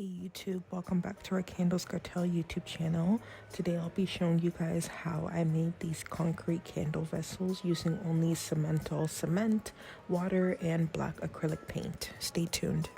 Hey YouTube, welcome back to our Candles Cartel YouTube channel. Today I'll be showing you guys how I made these concrete candle vessels using only cement, water, and black acrylic paint. Stay tuned.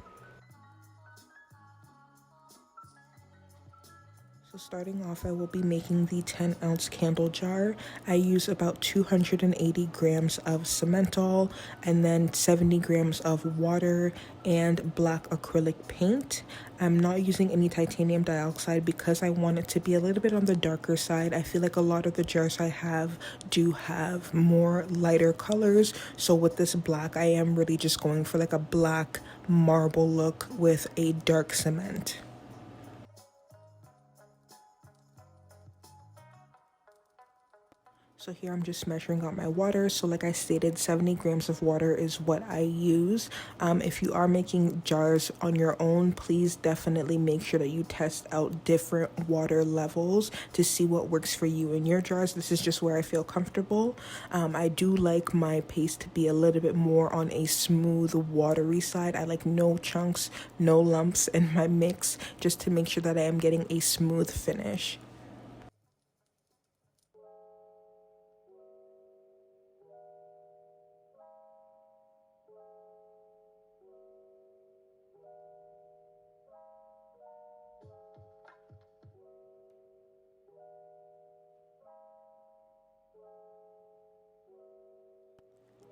So starting off, I will be making the 10-ounce candle jar. I use about 280 grams of cementol and then 70 grams of water and black acrylic paint. I'm not using any titanium dioxide because I want it to be a little bit on the darker side. I feel like a lot of the jars I have do have more lighter colors. So with this black, I am really just going for like a black marble look with a dark cement. So here I'm just measuring out my water. So like I stated, 70 grams of water is what I use. If you are making jars on your own, please definitely make sure that you test out different water levels to see what works for you in your jars. This is just where I feel comfortable. I do like my paste to be a little bit more on a smooth, watery side. I like no chunks, no lumps in my mix, just to make sure that I am getting a smooth finish.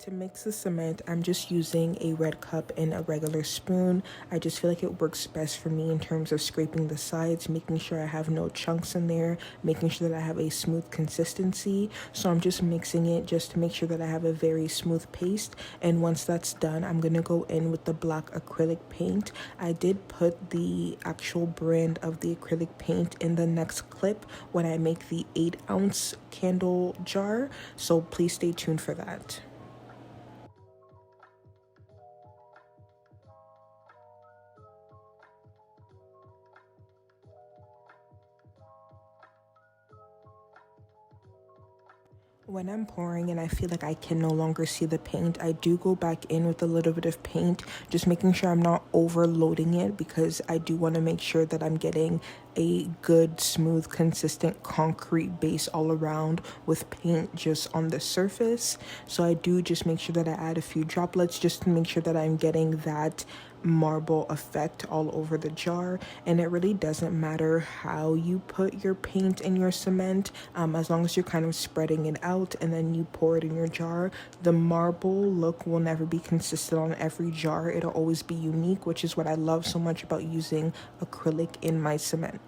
To mix the cement, I'm just using a red cup and a regular spoon. I just feel like it works best for me in terms of scraping the sides, making sure I have no chunks in there, making sure that I have a smooth consistency. So I'm just mixing it just to make sure that I have a very smooth paste. And once that's done, I'm going to go in with the black acrylic paint. I did put the actual brand of the acrylic paint in the next clip when I make the 8-ounce candle jar. So please stay tuned for that. When I'm pouring and I feel like I can no longer see the paint, I do go back in with a little bit of paint, just making sure I'm not overloading it because I do want to make sure that I'm getting a good, smooth, consistent concrete base all around with paint just on the surface. So I do just make sure that I add a few droplets just to make sure that I'm getting that marble effect all over the jar. And it really doesn't matter how you put your paint in your cement, as long as you're kind of spreading it out and then you pour it in your jar. The marble look will never be consistent on every jar. It'll always be unique, which is what I love so much about using acrylic in my cement.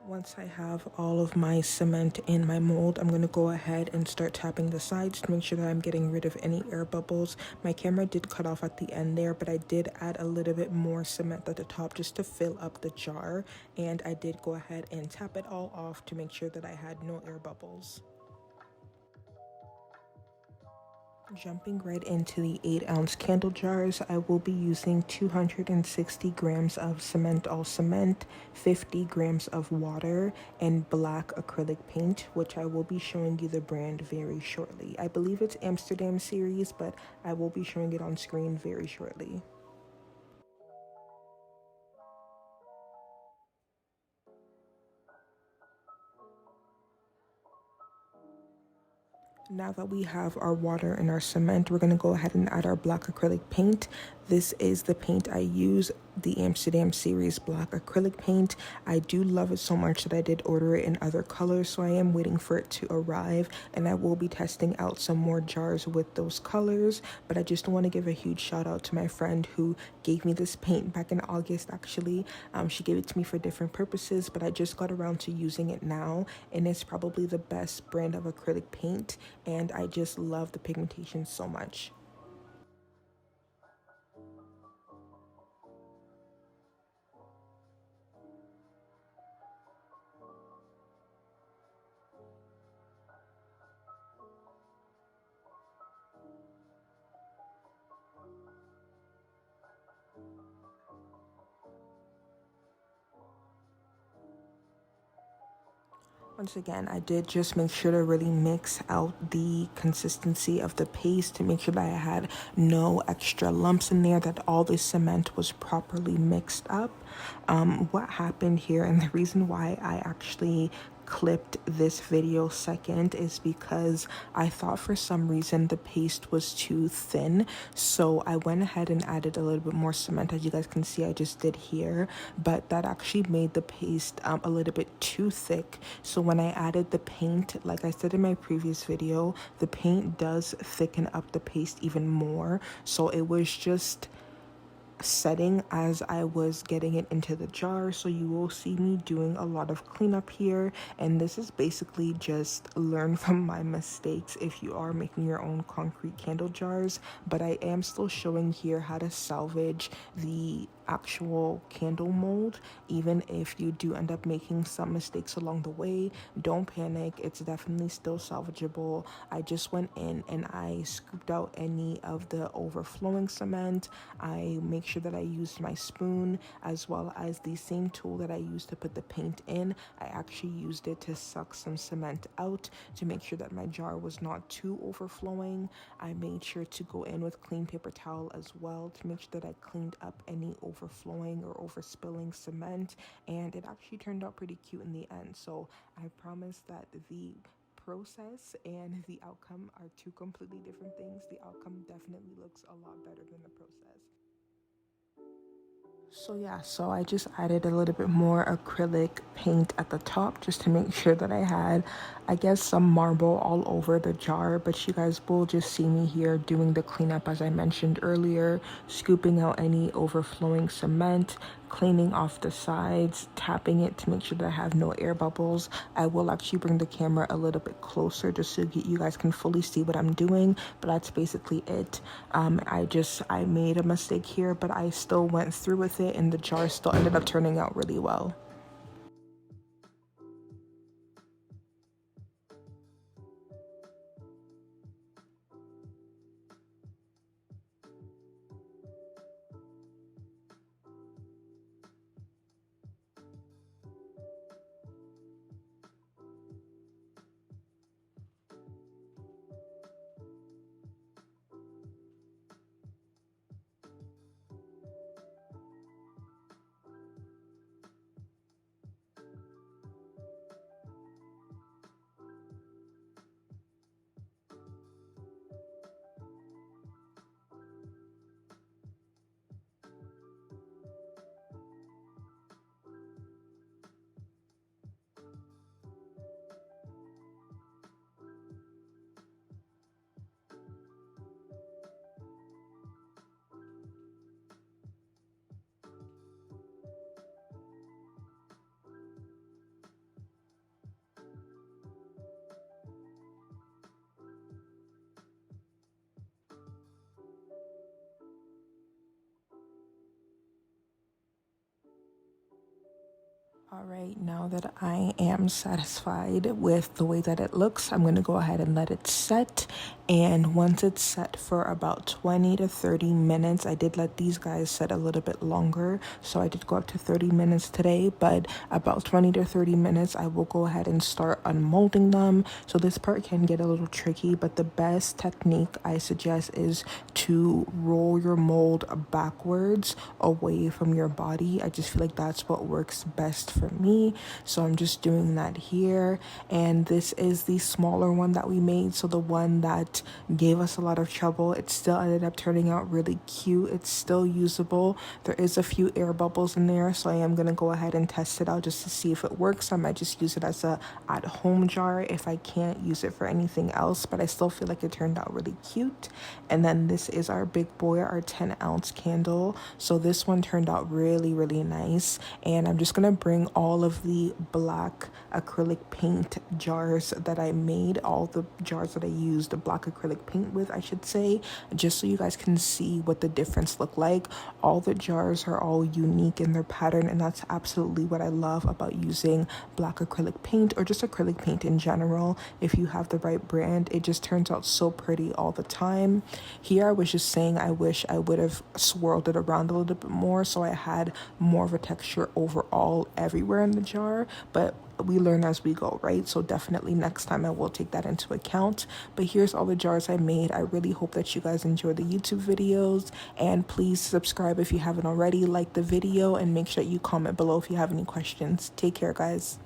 Once I have all of my cement in my mold, I'm going to go ahead and start tapping the sides to make sure that I'm getting rid of any air bubbles. My camera did cut off at the end there, but I did add a little bit more cement at the top just to fill up the jar. And I did go ahead and tap it all off to make sure that I had no air bubbles. Jumping right into the 8-ounce candle jars, I will be using 260 grams of cement, 50 grams of water, and black acrylic paint, which I will be showing you the brand very shortly. I believe it's Amsterdam series, but I will be showing it on screen very shortly. Now that we have our water and our cement, we're going to go ahead and add our black acrylic paint. This is the paint I use, the Amsterdam series black acrylic paint. I do love it so much that I did order it in other colors, so I am waiting for it to arrive, and I will be testing out some more jars with those colors. But I just want to give a huge shout out to my friend who gave me this paint back in August. Actually, she gave it to me for different purposes, but I just got around to using it now, and it's probably the best brand of acrylic paint, and I just love the pigmentation so much. Once again, I did just make sure to really mix out the consistency of the paste to make sure that I had no extra lumps in there, that all the cement was properly mixed up. What happened here, and the reason why I actually clipped this video second, is because I thought for some reason the paste was too thin, so I went ahead and added a little bit more cement. As you guys can see, I just did here, but that actually made the paste a little bit too thick. So when I added the paint, like I said in my previous video, the paint does thicken up the paste even more, so it was just setting as I was getting it into the jar. So you will see me doing a lot of cleanup here, and this is basically just learn from my mistakes if you are making your own concrete candle jars. But I am still showing here how to salvage the actual candle mold. Even if you do end up making some mistakes along the way, don't panic, it's definitely still salvageable. I just went in and I scooped out any of the overflowing cement. I make sure that I used my spoon, as well as the same tool that I used to put the paint in. I actually used it to suck some cement out to make sure that my jar was not too overflowing. I made sure to go in with clean paper towel as well to make sure that I cleaned up any overflowing or overspilling cement, and it actually turned out pretty cute in the end. So I promise that the process and the outcome are two completely different things. The outcome definitely looks a lot better than the process. So yeah, so I just added a little bit more acrylic paint at the top just to make sure that I had, I guess, some marble all over the jar. But you guys will just see me here doing the cleanup as I mentioned earlier, scooping out any overflowing cement, cleaning off the sides, tapping it to make sure that I have no air bubbles. I will actually bring the camera a little bit closer just so you guys can fully see what I'm doing, but that's basically it. I made a mistake here, but I still went through with it, and the jar still ended up turning out really well. All right, now that I am satisfied with the way that it looks, I'm going to go ahead and let it set. And once it's set for about 20 to 30 minutes, I did let these guys set a little bit longer, so I did go up to 30 minutes today, but about 20 to 30 minutes, I will go ahead and start unmolding them. So this part can get a little tricky, but the best technique I suggest is to roll your mold backwards away from your body. I just feel like that's what works best for me, so I'm just doing that here. And this is the smaller one that we made, so the one that gave us a lot of trouble. It still ended up turning out really cute. It's still usable. There is a few air bubbles in there, so I am gonna go ahead and test it out just to see if it works. I might just use it as a at-home jar if I can't use it for anything else, but I still feel like it turned out really cute. And then this is our big boy, our 10-ounce candle. So this one turned out really, really nice. And I'm just gonna bring all of the black acrylic paint jars that I made, all the jars that I used the black acrylic paint with, I should say, just so you guys can see what the difference look like. All the jars are all unique in their pattern, and that's absolutely what I love about using black acrylic paint, or just acrylic paint in general. If you have the right brand, it just turns out so pretty all the time. Here I was just saying I wish I would have swirled it around a little bit more so I had more of a texture overall every everywhere in the jar, but we learn as we go, right? So definitely next time I will take that into account. But here's all the jars I made. I really hope that you guys enjoy the YouTube videos, and please subscribe if you haven't already, like the video, and make sure you comment below if you have any questions. Take care, guys.